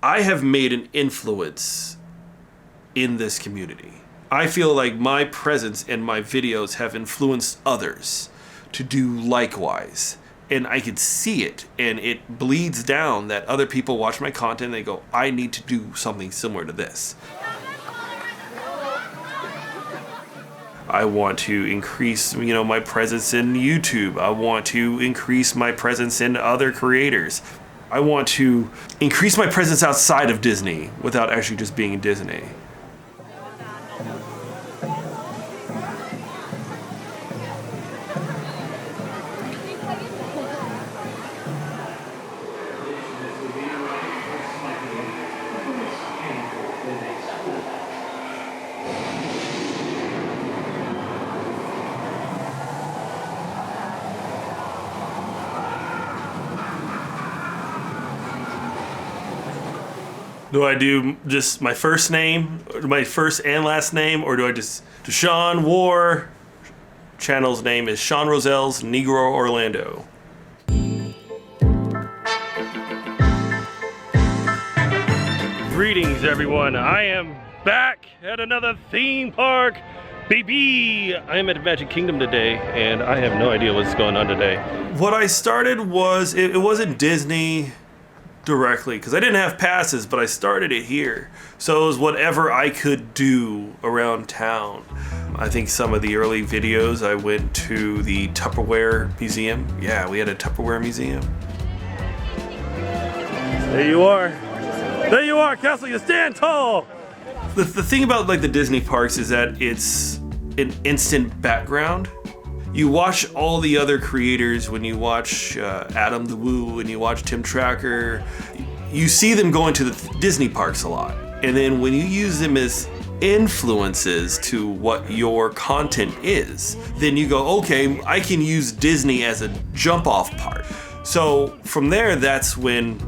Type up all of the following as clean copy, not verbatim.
I have made an influence in this community. I feel like my presence and my videos have influenced others to do likewise. And I can see it, and it bleeds down that other people watch my content and they go, I need to do something similar to this. I want to increase, my presence in YouTube. I want to increase my presence in other creators. I want to increase my presence outside of Disney without actually just being in Disney. Do I do just my first name, my first and last name, or do I just... Deshaun War channel's name is Shawn Rosell's Negro Orlando. Greetings, everyone. I am back at another theme park, baby. I am at Magic Kingdom today, and I have no idea what's going on today. What I started was, it wasn't Disney directly, because I didn't have passes, but I started it here. So it was whatever I could do around town. I think some of the early videos, I went to the Tupperware Museum. Yeah, we had a Tupperware museum. There you are. There you are, Castle, you stand tall! The thing about like the Disney parks is that it's an instant background. You watch all the other creators, when you watch Adam the Woo and you watch Tim Tracker, you see them going to the Disney parks a lot. And then when you use them as influences to what your content is, then you go, okay, I can use Disney as a jump off part. So from there, that's when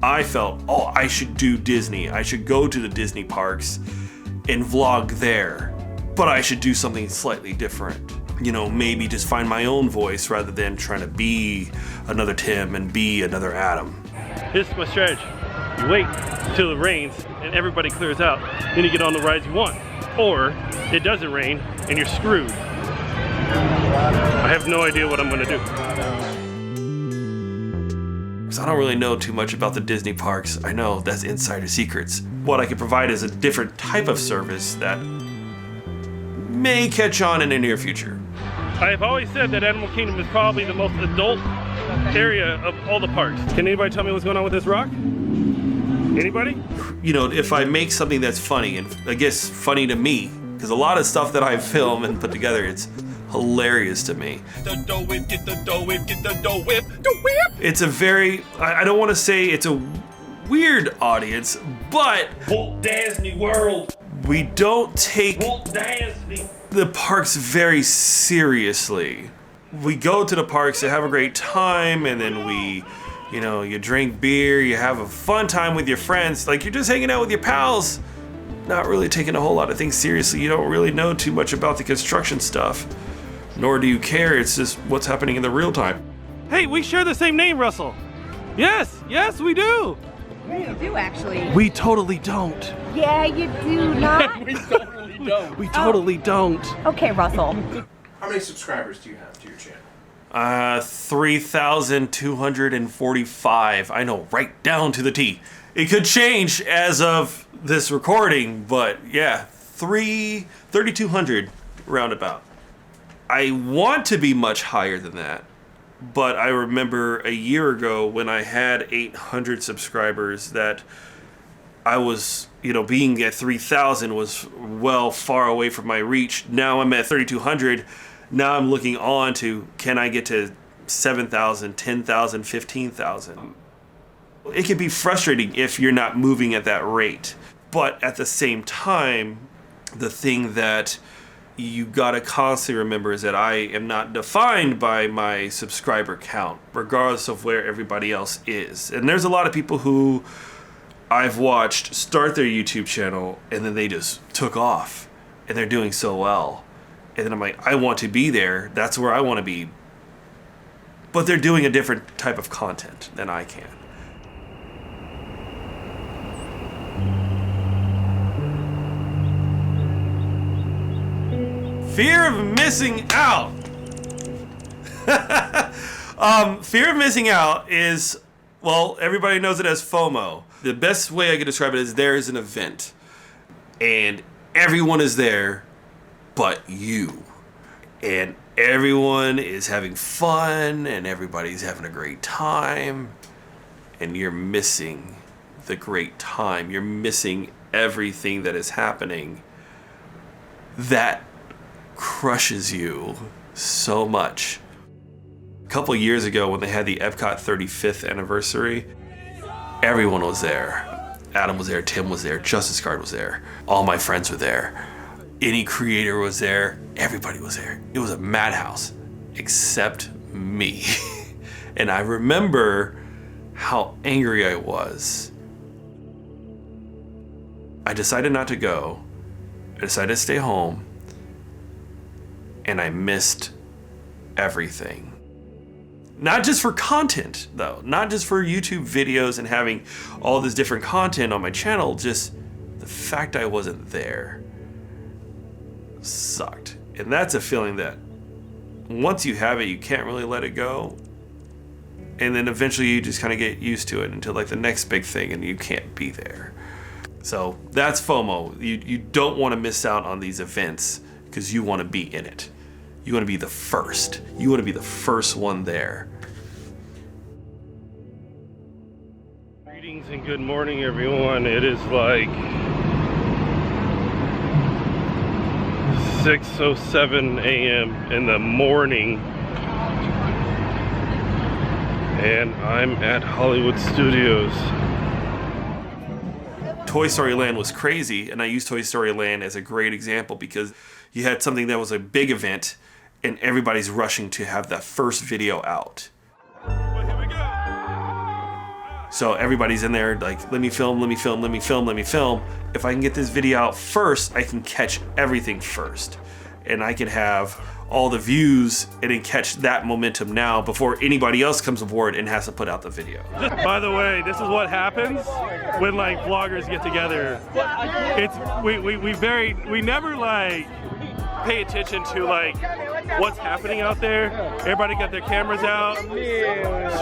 I felt, oh, I should do Disney. I should go to the Disney parks and vlog there, but I should do something slightly different. Maybe just find my own voice rather than trying to be another Tim and be another Adam. This is my strategy. You wait till it rains and everybody clears out, then you get on the rides you want. Or it doesn't rain and you're screwed. I have no idea what I'm gonna do. Because I don't really know too much about the Disney parks. I know that's insider secrets. What I can provide is a different type of service that may catch on in the near future. I have always said that Animal Kingdom is probably the most adult area of all the parks. Can anybody tell me what's going on with this rock? Anybody? If I make something that's funny, and I guess funny to me, because a lot of stuff that I film and put together, it's hilarious to me. The dough whip, get the dough whip, get the dough whip, the whip! It's a very, I don't want to say it's a weird audience, but Walt Disney World. We don't take the parks very seriously. We go to the parks to have a great time, and then you drink beer, you have a fun time with your friends, like you're just hanging out with your pals, not really taking a whole lot of things seriously. You don't really know too much about the construction stuff, nor do you care. It's just what's happening in the real time. Hey, we share the same name, Russell. Yes, we do. Yeah, you do actually. We totally don't. Yeah, you do not. We totally don't. We totally don't. Okay, Russell. How many subscribers do you have to your channel? 3,245. I know, right down to the T. It could change as of this recording, but yeah, 3,200 roundabout. I want to be much higher than that. But I remember a year ago when I had 800 subscribers that I was, being at 3,000 was well far away from my reach. Now I'm at 3,200. Now I'm looking on to, can I get to 7,000, 10,000, 15,000? It can be frustrating if you're not moving at that rate. But at the same time, the thing that you gotta constantly remember is that I am not defined by my subscriber count, regardless of where everybody else is. And there's a lot of people who I've watched start their YouTube channel and then they just took off and they're doing so well. And then I'm like, I want to be there. That's where I want to be. But they're doing a different type of content than I can. Fear of missing out. Fear of missing out is, well, everybody knows it as FOMO. The best way I can describe it is there is an event and everyone is there but you. And everyone is having fun and everybody's having a great time and you're missing the great time. You're missing everything that is happening. That crushes you so much. A couple years ago when they had the Epcot 35th anniversary, everyone was there. Adam was there, Tim was there, Justice Card was there. All my friends were there. Any creator was there. Everybody was there. It was a madhouse, except me. And I remember how angry I was. I decided not to go. I decided to stay home. And I missed everything. Not just for content, though. Not just for YouTube videos and having all this different content on my channel. Just the fact I wasn't there sucked. And that's a feeling that once you have it, you can't really let it go. And then eventually you just kind of get used to it until like the next big thing and you can't be there. So that's FOMO. You don't want to miss out on these events because you want to be in it. You want to be the first. You want to be the first one there. Greetings and good morning, everyone. It is like 6:07 a.m. in the morning. And I'm at Hollywood Studios. Toy Story Land was crazy, and I use Toy Story Land as a great example because you had something that was a big event and everybody's rushing to have that first video out. Well, here we go. So everybody's in there like, let me film, let me film, let me film, let me film. If I can get this video out first, I can catch everything first. And I can have all the views and then catch that momentum now before anybody else comes aboard and has to put out the video. By the way, this is what happens when like vloggers get together. It's we never like pay attention to like what's happening out there. Everybody got their cameras out,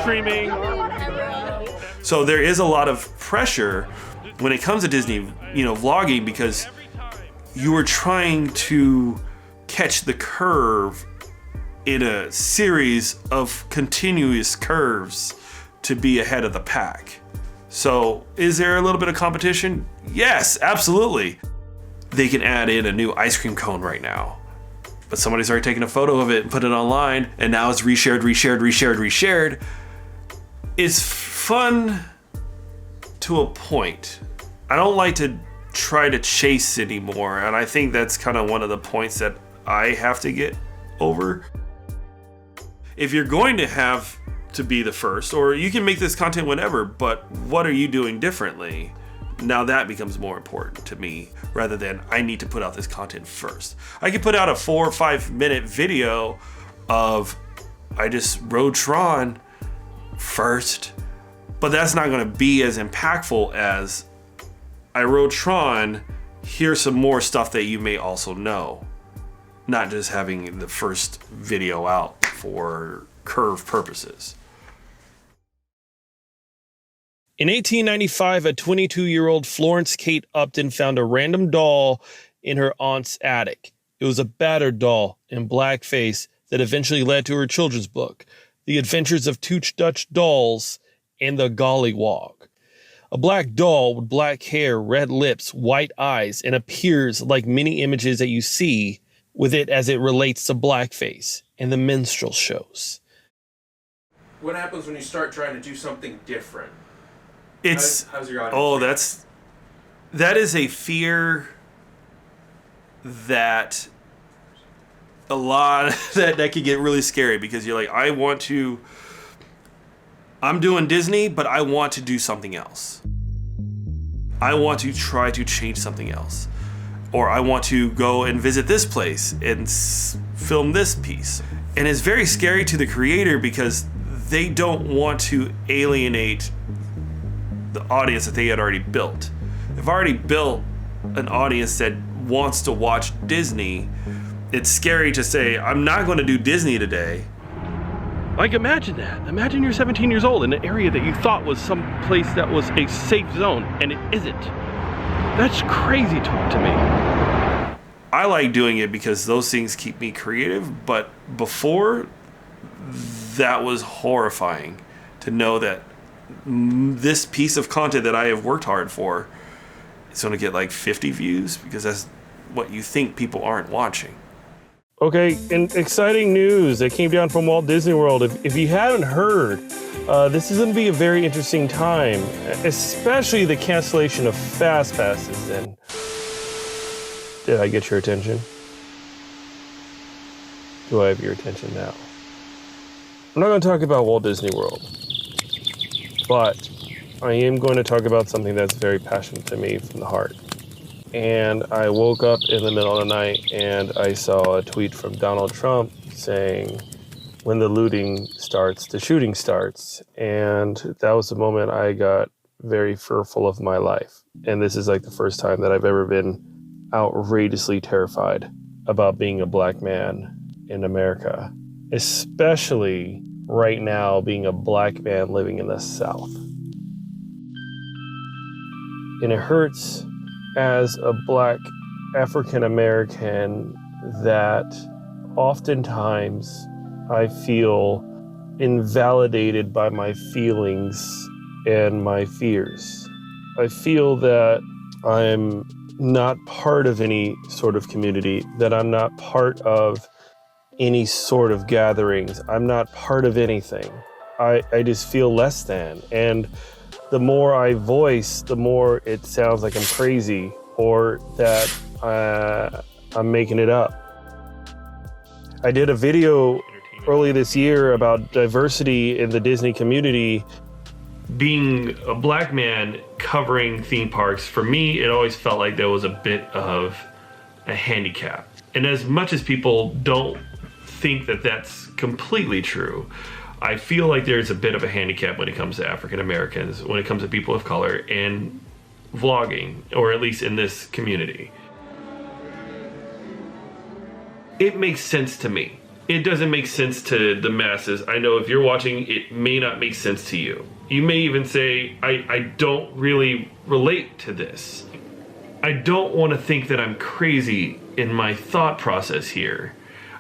streaming. So there is a lot of pressure when it comes to Disney, vlogging, because you are trying to catch the curve in a series of continuous curves to be ahead of the pack. So is there a little bit of competition? Yes, absolutely. They can add in a new ice cream cone right now, but somebody's already taken a photo of it and put it online, and now it's reshared, reshared, reshared, reshared. It's fun to a point. I don't like to try to chase anymore, and I think that's kind of one of the points that I have to get over. If you're going to have to be the first, or you can make this content whenever, but what are you doing differently? Now that becomes more important to me rather than I need to put out this content first. I could put out a 4 or 5 minute video of I just rode Tron first, but that's not going to be as impactful as I rode Tron. Here's some more stuff that you may also know. Not just having the first video out for curve purposes. In 1895, a 22-year-old Florence Kate Upton found a random doll in her aunt's attic. It was a battered doll in blackface that eventually led to her children's book, The Adventures of Tooch Dutch Dolls and the Gollywog. A black doll with black hair, red lips, white eyes, and appears like many images that you see with it as it relates to blackface and the minstrel shows. What happens when you start trying to do something different? How's your audience? Oh, that is a fear that a lot that could get really scary, because you're like, I'm doing Disney, but I want to do something else. I want to try to change something else. Or I want to go and visit this place and film this piece. And it's very scary to the creator because they don't want to alienate the audience that they had already built. They've already built an audience that wants to watch Disney, it's scary to say, I'm not going to do Disney today. Like, imagine that. Imagine you're 17 years old in an area that you thought was some place that was a safe zone, and it isn't. That's crazy talk to me. I like doing it because those things keep me creative, but before, that was horrifying to know that this piece of content that I have worked hard for is going to get like 50 views because that's what you think people aren't watching. Okay, and exciting news that came down from Walt Disney World. If you haven't heard, this is going to be a very interesting time, especially the cancellation of Fast Passes. And did I get your attention? Do I have your attention now? I'm not going to talk about Walt Disney World, but I am going to talk about something that's very passionate to me from the heart. And I woke up in the middle of the night and I saw a tweet from Donald Trump saying, when the looting starts, the shooting starts. And that was the moment I got very fearful of my life. And this is like the first time that I've ever been outrageously terrified about being a black man in America, especially right now being a black man living in the South. And it hurts as a black African American that oftentimes I feel invalidated by my feelings and my fears. I feel that I'm not part of any sort of community, that I'm not part of any sort of gatherings. I'm not part of anything. I just feel less than. And the more I voice, the more it sounds like I'm crazy or that I'm making it up. I did a video early this year about diversity in the Disney community. Being a black man covering theme parks, for me, it always felt like there was a bit of a handicap. And as much as people don't think that that's completely true, I feel like there's a bit of a handicap when it comes to African Americans, when it comes to people of color, and vlogging, or at least in this community. It makes sense to me. It doesn't make sense to the masses. I know if you're watching, it may not make sense to you. You may even say, I don't really relate to this. I don't want to think that I'm crazy in my thought process here.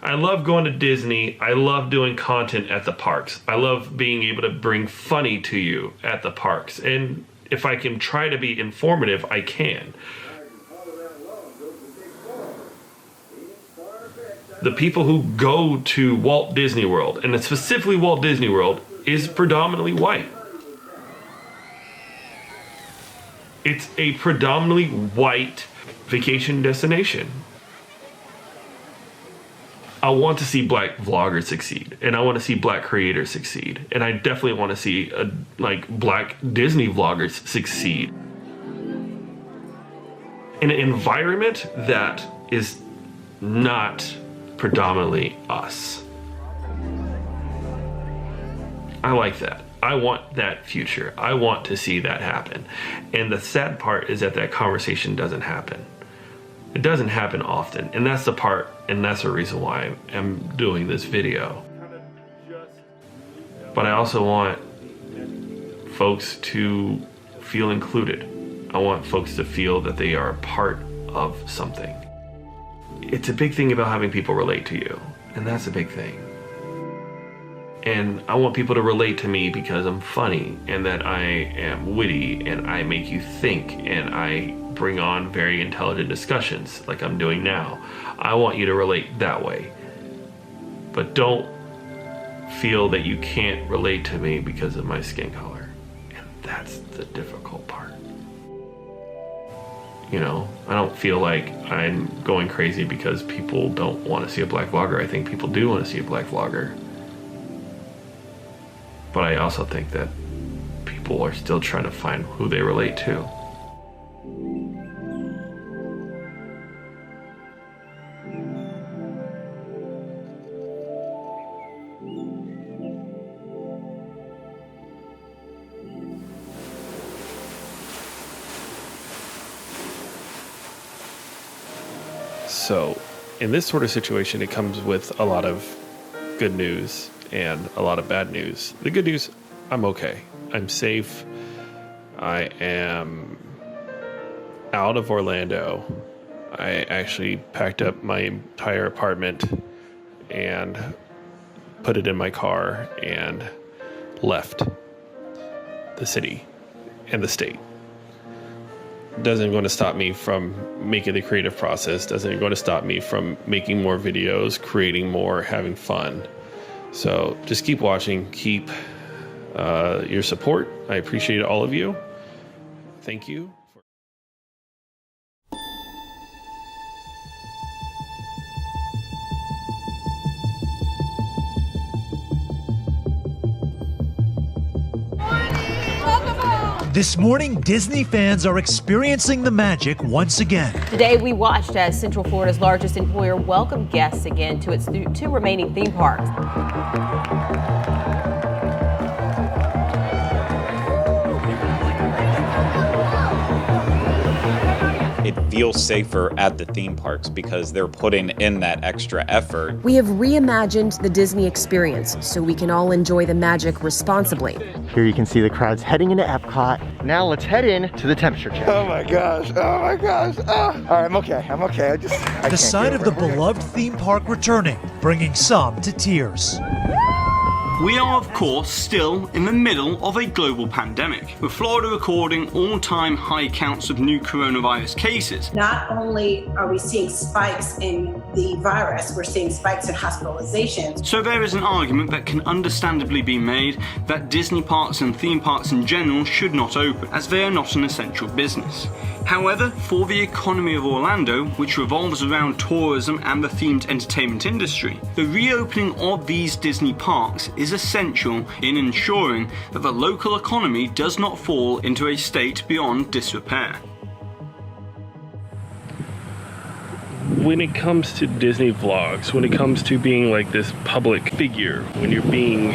I love going to Disney. I love doing content at the parks. I love being able to bring funny to you at the parks. And if I can try to be informative, I can. The people who go to Walt Disney World, and specifically Walt Disney World, is predominantly white. It's a predominantly white vacation destination. I want to see black vloggers succeed, and I want to see black creators succeed, and I definitely want to see black Disney vloggers succeed. In an environment that is not predominantly us. I like that. I want that future. I want to see that happen. And the sad part is that conversation doesn't happen. It doesn't happen often, and that's the part, and that's the reason why I'm doing this video. But I also want folks to feel included. I want folks to feel that they are a part of something. It's a big thing about having people relate to you, and that's a big thing. And I want people to relate to me because I'm funny, and that I am witty, and I make you think, and I bring on very intelligent discussions like I'm doing now. I want you to relate that way. But don't feel that you can't relate to me because of my skin color. And that's the difficult part. You know, I don't feel like I'm going crazy because people don't want to see a black vlogger. I think people do want to see a black vlogger. But I also think that people are still trying to find who they relate to. So, in this sort of situation, it comes with a lot of good news and a lot of bad news. The good news, I'm okay. I'm safe. I am out of Orlando. I actually packed up my entire apartment and put it in my car and left the city and the state. Doesn't going to stop me from making the creative process. Doesn't going to stop me from making more videos, creating more, having fun. So just keep watching, keep your support. I appreciate all of you. Thank you. This morning, Disney fans are experiencing the magic once again. Today, we watched as Central Florida's largest employer welcomed guests again to its two remaining theme parks. It feels safer at the theme parks because they're putting in that extra effort. We have reimagined the Disney experience so we can all enjoy the magic responsibly. Here you can see the crowds heading into Epcot. Now let's head in to the temperature check. Oh my gosh, oh my gosh. Oh. All right, I'm okay, I The sight of the beloved theme park returning, bringing some to tears. We are, of course, still in the middle of a global pandemic, with Florida recording all-time high counts of new coronavirus cases. Not only are we seeing spikes in the virus, we're seeing spikes in hospitalizations. So there is an argument that can understandably be made that Disney parks and theme parks in general should not open, as they are not an essential business. However, for the economy of Orlando, which revolves around tourism and the themed entertainment industry, the reopening of these Disney parks is essential in ensuring that the local economy does not fall into a state beyond disrepair. When it comes to Disney vlogs, when it comes to being like this public figure, when you're being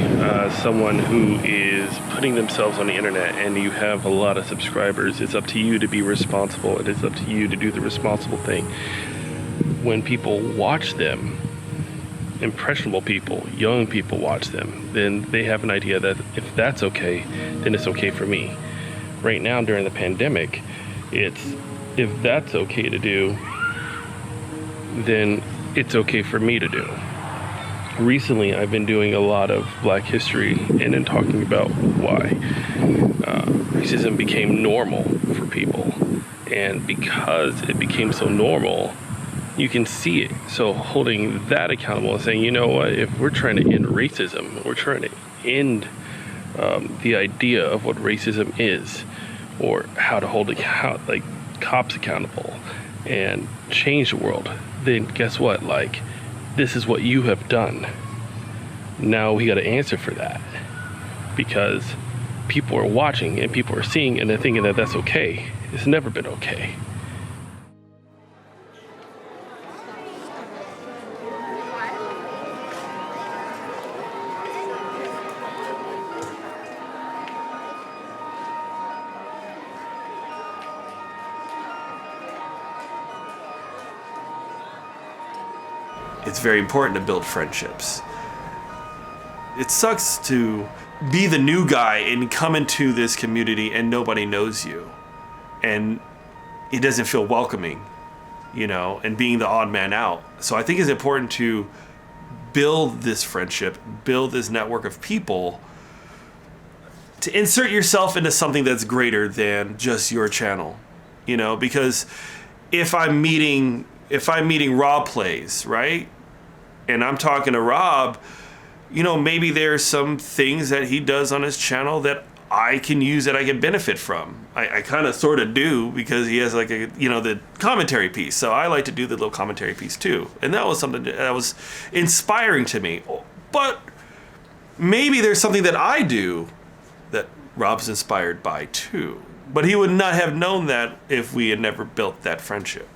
someone who is putting themselves on the internet and you have a lot of subscribers, it's up to you to be responsible. It is up to you to do the responsible thing. When people watch them, impressionable people, young people watch them, then they have an idea that if that's okay, then it's okay for me. Right now during the pandemic, it's if that's okay to do, then it's okay for me to do. Recently, I've been doing a lot of Black history and then talking about why racism became normal for people. And because it became so normal, you can see it. So holding that accountable and saying, you know what, if we're trying to end racism, we're trying to end the idea of what racism is, or how to hold cops accountable and change the world, then guess what? Like, this is what you have done. Now we got to answer for that, because people are watching and people are seeing and they're thinking that that's okay. It's never been okay. It's very important to build friendships. It sucks to be the new guy and come into this community and nobody knows you. And it doesn't feel welcoming, and being the odd man out. So I think it's important to build this friendship, build this network of people, to insert yourself into something that's greater than just your channel, because if I'm meeting Rob Plays, right? And I'm talking to Rob, maybe there's some things that he does on his channel that I can use, that I can benefit from. I kind of sort of do, because he has the commentary piece. So I like to do the little commentary piece too. And that was something that was inspiring to me. But maybe there's something that I do that Rob's inspired by too. But he would not have known that if we had never built that friendship.